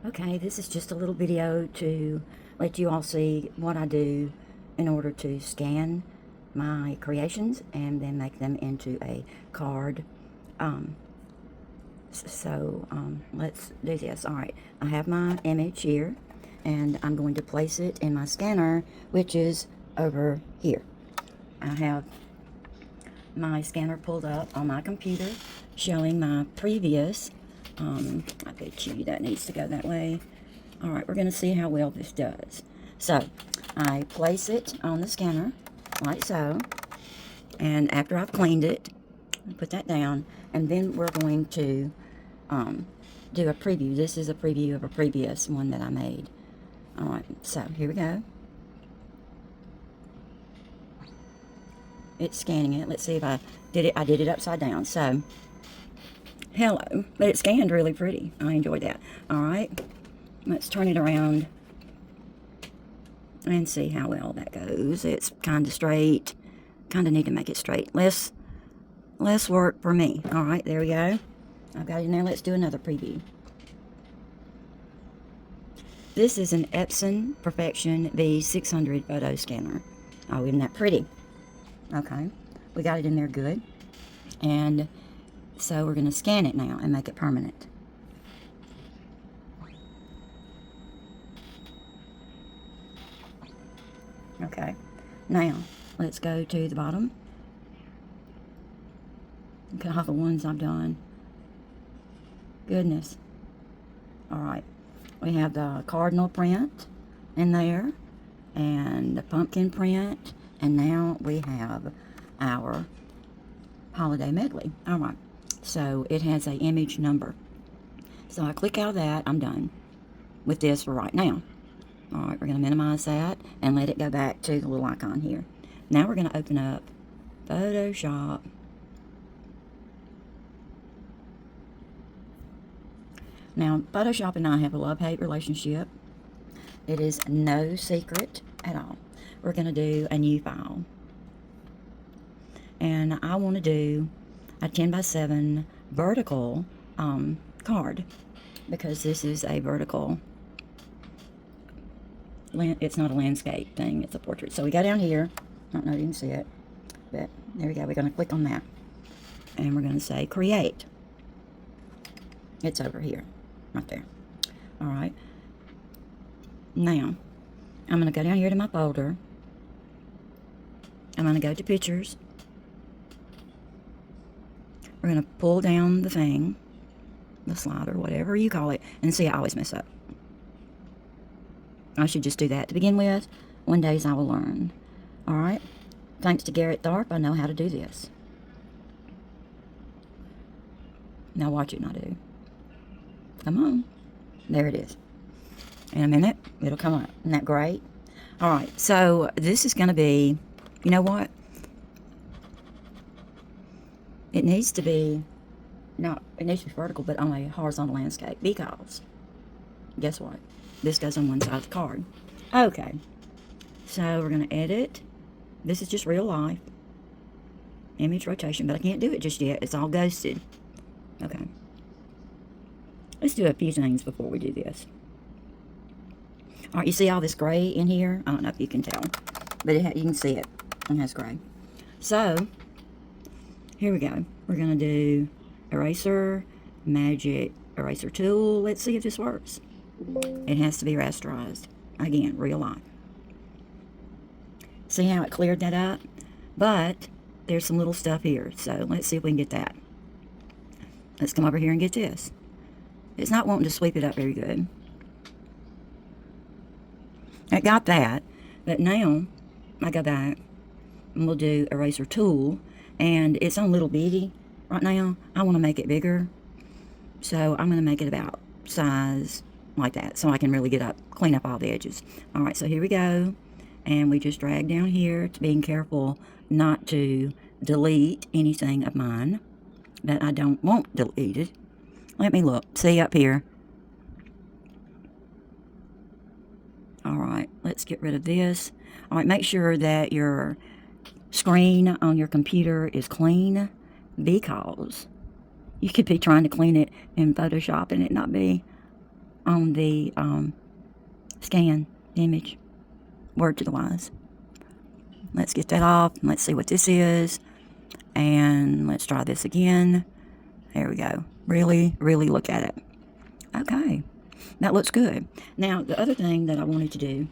Okay, this is just a little video to let you all see what I do in order to scan my creations and then make them into a card. Let's do this. All right, I have my image here and I'm going to place it in my scanner, which is over here. I have my scanner pulled up on my computer showing my previous I bet you that needs to go that way. All right, we're going to see how well this does. So I place it on the scanner like so, and after I've cleaned it, put that down, and then we're going to do a preview. This is a preview of a previous one that I made. All right, so here we go. It's scanning it. Let's see if I did it. I did it upside down. So hello, but it scanned really pretty. I enjoyed that. All right, let's turn it around and see how well that goes. It's kind of straight. Kind of need to make it straight. Less work for me. All right, there we go. I've got it in there. Let's do another preview. This is an Epson Perfection V600 photo scanner. Oh, isn't that pretty? Okay, we got it in there good. And so we're going to scan it now and make it permanent. Okay, now let's go to the bottom. Look at all the ones I've done. Goodness. All right, we have the cardinal print in there and the pumpkin print, and now we have our holiday medley. All right, so it has a image number. So I click out of that. I'm done with this for right now. All right, we're going to minimize that and let it go back to the little icon here. Now we're going to open up Photoshop. Now, Photoshop and I have a love-hate relationship. It is no secret at all. We're going to do a new file. And I want to do a 10 by 7 vertical card, because this is a vertical. It's not a landscape thing, it's a portrait. So we go down here. I don't know if you can see it, but there we go. We're going to click on that. And we're going to say create. It's over here, right there. All right. Now, I'm going to go down here to my folder. I'm going to go to pictures. We're going to pull down the thing, the slider, whatever you call it, and see, I always mess up. I should just do that to begin with. One days I will learn. All right. Thanks to Garrett Tharp, I know how to do this. Now watch it not do. Come on. There it is. In a minute, it'll come up. Isn't that great? All right. So this is going to be, you know what? It needs to be, it needs to be vertical, but on a horizontal landscape, because guess what? This goes on one side of the card. Okay, so we're going to edit. This is just real life. Image rotation, but I can't do it just yet. It's all ghosted. Okay. Let's do a few things before we do this. All right, you see all this gray in here? I don't know if you can tell, but you can see it. It has gray. So, here we go. We're going to do eraser, magic eraser tool. Let's see if this works. It has to be rasterized. Again, real life. See how it cleared that up? But there's some little stuff here. So let's see if we can get that. Let's come over here and get this. It's not wanting to sweep it up very good. It got that. But now I go back and we'll do eraser tool. And it's on little bitty right now. I want to make it bigger. So I'm going to make it about size like that, so I can really clean up all the edges. All right, so here we go, and we just drag down here, to being careful not to delete anything of mine that I don't want deleted. Let me look. See up here. All right, let's get rid of this. All right, make sure that your screen on your computer is clean, because you could be trying to clean it in Photoshop and it not be. on the scan image, word to the wise. Let's get that off. Let's see what this is. And let's try this again. There we go. Really, really look at it. Okay. That looks good. Now, the other thing that I wanted to do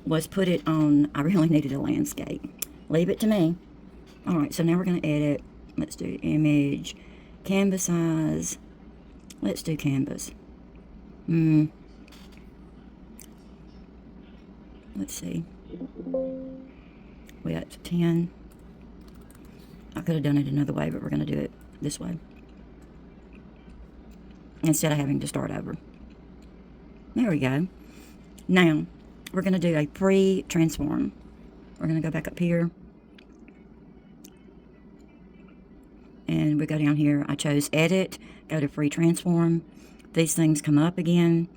was put it on, I really needed a landscape. Leave it to me. All right, so now we're going to edit. Let's do image, canvas size. Let's do canvas. Let's see. We got 10. I could have done it another way, but we're going to do it this way instead of having to start over. There we go. Now, we're going to do a pre-transform. We're going to go back up here. And we go down here. I chose edit, go to free transform. These things come up again.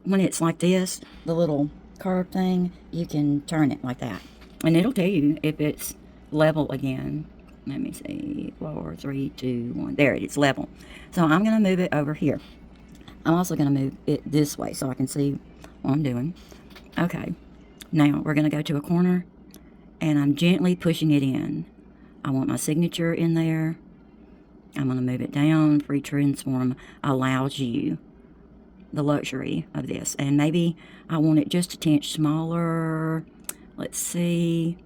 When it's like this, the little curve thing, you can turn it like that. And it'll tell you if it's level again. Let me see. 4, 3, 2, 1. There it is, level. So I'm going to move it over here. I'm also going to move it this way so I can see what I'm doing. Okay. Now we're going to go to a corner and I'm gently pushing it in. I want my signature in there. I'm going to move it down. Free transform allows you the luxury of this. And maybe I want it just a tinge smaller. Let's see.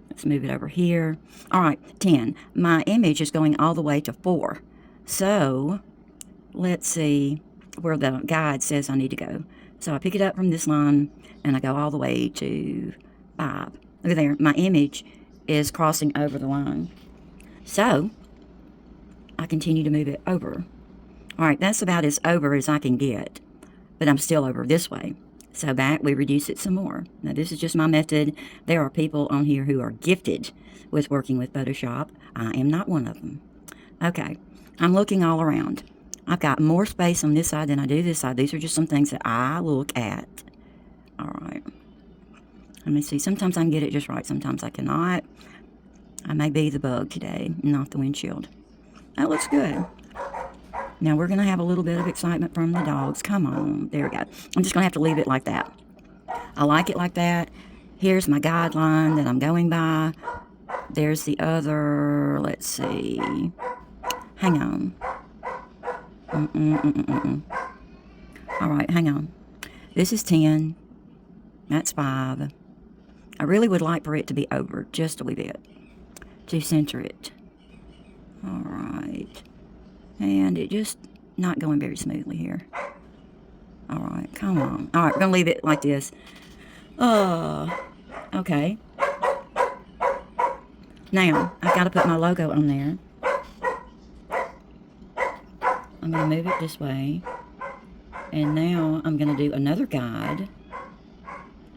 Let's move it over here. All right, 10. My image is going all the way to 4. So let's see where the guide says I need to go. So I pick it up from this line and I go all the way to 5. Look at there. My image is crossing over the line. So I continue to move it over. All right, that's about as over as I can get, but I'm still over this way. So back, we reduce it some more. Now, this is just my method. There are people on here who are gifted with working with Photoshop. I am not one of them. Okay, I'm looking all around. I've got more space on this side than I do this side. These are just some things that I look at. All right. Let me see. Sometimes I can get it just right. Sometimes I cannot. I may be the bug today, not the windshield. That looks good. Now we're going to have a little bit of excitement from the dogs. Come on. There we go. I'm just going to have to leave it like that. I like it like that. Here's my guideline that I'm going by. There's the other. Let's see. Hang on. All right, hang on. This is 10. That's 5. I really would like for it to be over just a wee bit to center it. All right. And it just not going very smoothly here. All right, come on. All right, we're going to leave it like this. Okay. Now, I've got to put my logo on there. I'm going to move it this way. And now I'm going to do another guide.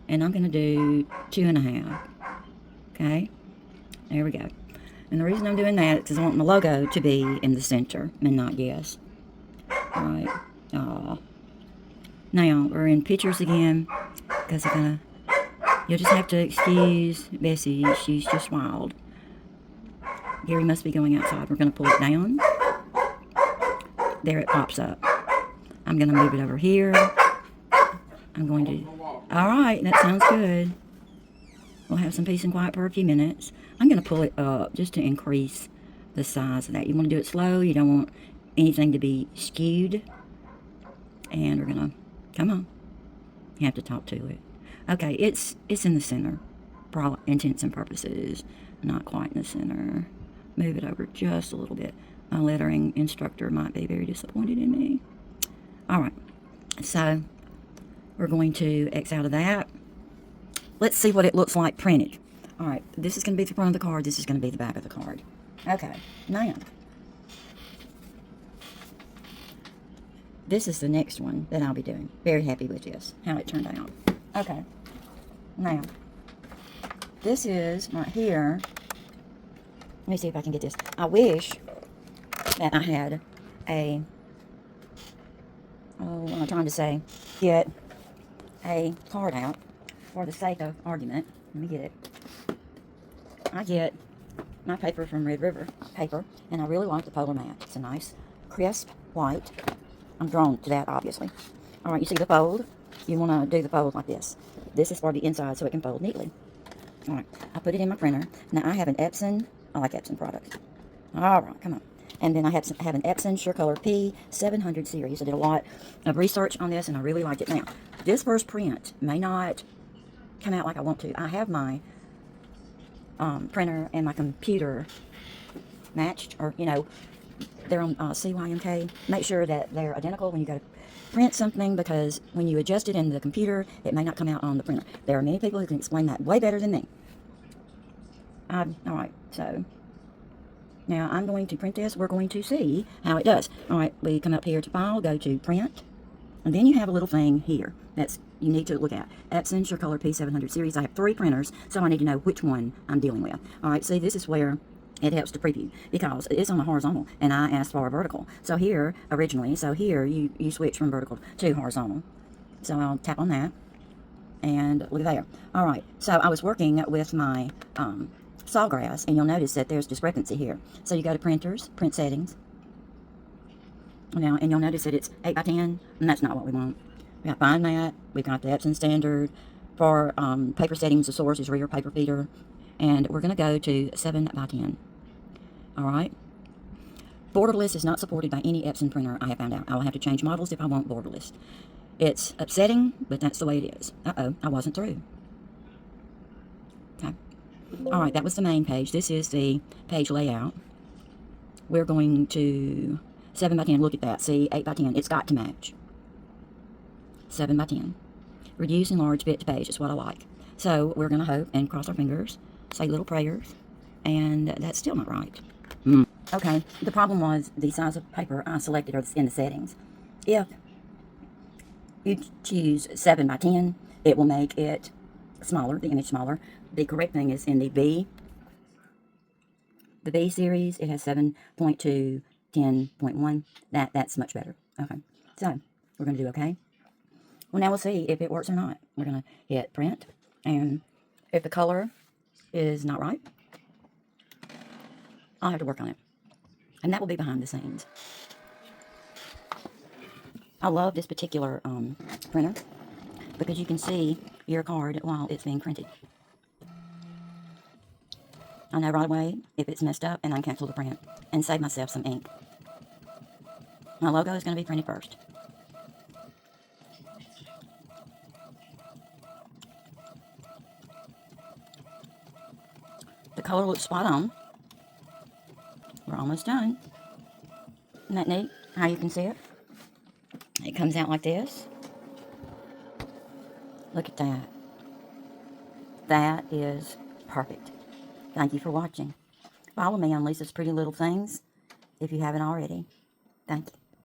And I'm going to do 2.5. Okay? There we go. And the reason I'm doing that is because I want my logo to be in the center and not guess. All right. Now, we're in pictures again. Because I'm going to... You'll just have to excuse Bessie. She's just wild. Gary must be going outside. We're going to pull it down. There it pops up. I'm going to move it over here. I'm going to... All right, that sounds good. We'll have some peace and quiet for a few minutes. I'm going to pull it up just to increase the size of that. You want to do it slow. You don't want anything to be skewed. And we're going to... Come on. You have to talk to it. Okay, it's in the center. For all intents and purposes. Not quite in the center. Move it over just a little bit. My lettering instructor might be very disappointed in me. All right. So... we're going to X out of that. Let's see what it looks like printed. All right, this is going to be the front of the card. This is going to be the back of the card. Okay, now. This is the next one that I'll be doing. Very happy with this, how it turned out. Okay, now. This is right here. Let me see if I can get this. I wish that I had a... oh, what am I trying to say? Get a card out for the sake of argument. Let me get it. I get my paper from Red River paper, and I really like the polar mat. It's a nice, crisp white. I'm drawn to that, obviously. Alright, you see the fold? You want to do the fold like this. This is for the inside so it can fold neatly. Alright, I put it in my printer. Now I have an Epson. I like Epson products. Alright, come on. And then I have an Epson SureColor P700 series. I did a lot of research on this and I really like it. Now, this first print may not come out like I want to. I have my printer and my computer matched, or, you know, they're on CYMK. Make sure that they're identical when you go to print something, because when you adjust it in the computer, it may not come out on the printer. There are many people who can explain that way better than me. Alright, so now I'm going to print this. We're going to see how it does. Alright, we come up here to File, go to Print, and then you have a little thing here that's you need to look at. Epson SureColor P700 series. I have 3 printers, so I need to know which one I'm dealing with. Alright, see, this is where it helps to preview, because it's on a horizontal and I asked for a vertical. So here, originally, you switch from vertical to horizontal. So I'll tap on that and look there. Alright, so I was working with my Sawgrass, and you'll notice that there's discrepancy here. So you go to Printers, Print Settings. Now, and you'll notice that it's 8 by 10, and that's not what we want. We got Fine Matte, we've got the Epson Standard. For paper settings, the source is rear paper feeder, and we're going to go to 7 by 10. Alright. Borderless is not supported by any Epson printer I have found out. I will have to change models if I want borderless. It's upsetting, but that's the way it is. Uh-oh, I wasn't through. Okay. Alright, that was the main page. This is the page layout. We're going to 7 by 10. Look at that. See, 8 by 10. It's got to match. 7 by 10. Reduce, enlarge, bit to page is what I like. So we're going to hope and cross our fingers, say little prayers, and that's still not right. Okay, the problem was the size of paper I selected in the settings. If you choose 7 by 10, it will make it smaller, the image smaller. The correct thing is in the B series, it has 7.2, 10.1. That's much better. Okay, so we're going to do okay. Well, now we'll see if it works or not. We're going to hit print, and if the color is not right, I'll have to work on it. And that will be behind the scenes. I love this particular printer because you can see your card while it's being printed. I know right away if it's messed up, and I can cancel the print and save myself some ink. My logo is going to be printed first. The color looks spot on. We're almost done. Isn't that neat how you can see it? It comes out like this. Look at that. That is perfect. Thank you for watching. Follow me on Liesa's Pretty Little Things if you haven't already. Thank you.